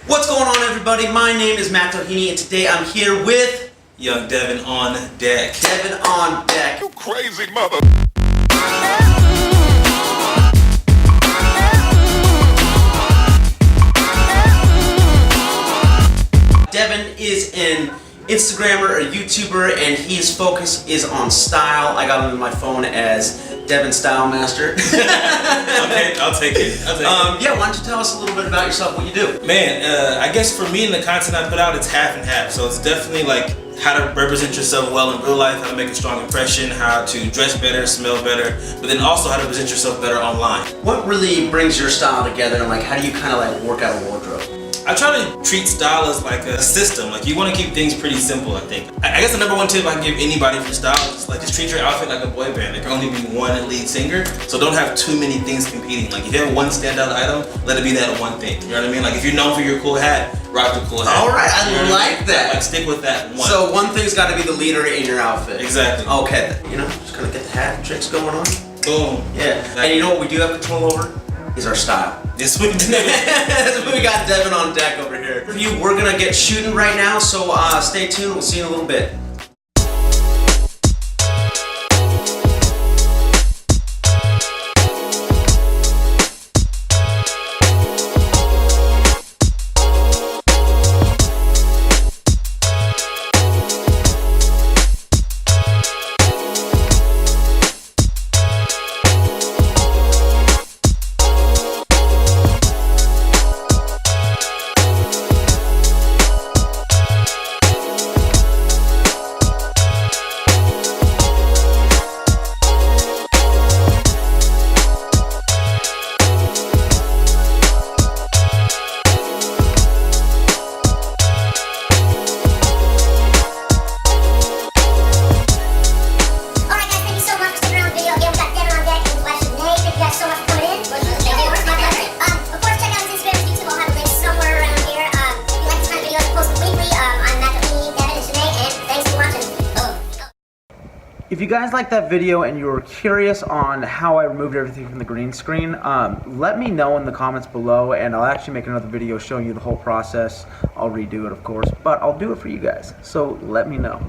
What's going on, everybody? My name is Matt Doheny, and today I'm here with young Devon on deck. Devon on deck. You crazy mother. Devon is an Instagrammer, a YouTuber, and his focus is on style. I got him in my phone as Devon Style Master. I'll take it. Yeah, why don't you tell us a little bit about yourself, what you do? Man, I guess for me and the content I put out, it's half and half. So it's definitely like how to represent yourself well in real life, how to make a strong impression, how to dress better, smell better, but then also how to present yourself better online. What really brings your style together, and like how do you kind of like work out a wardrobe? I try to treat style as like a system. Like you want to keep things pretty simple, I think. I guess the number one tip I can give anybody for style is like just treat your outfit like a boy band. There can only be one lead singer, so don't have too many things competing. Like if you have one standout item, let it be that one thing. You know what I mean? Like if you're known for your cool hat, rock the cool hat. All right, I like that. Like stick with that one. So one thing's got to be the leader in your outfit. Exactly. Okay, you know, just kind of get the hat and tricks going on. Boom. Yeah. And you know what we do have control over? Is our style. Yes, we do. We got Devon on deck over here. We're gonna get shooting right now, so stay tuned. We'll see you in a little bit. If you guys liked that video and you were curious on how I removed everything from the green screen, let me know in the comments below, and I'll actually make another video showing you the whole process. I'll redo it, of course, but I'll do it for you guys, so let me know.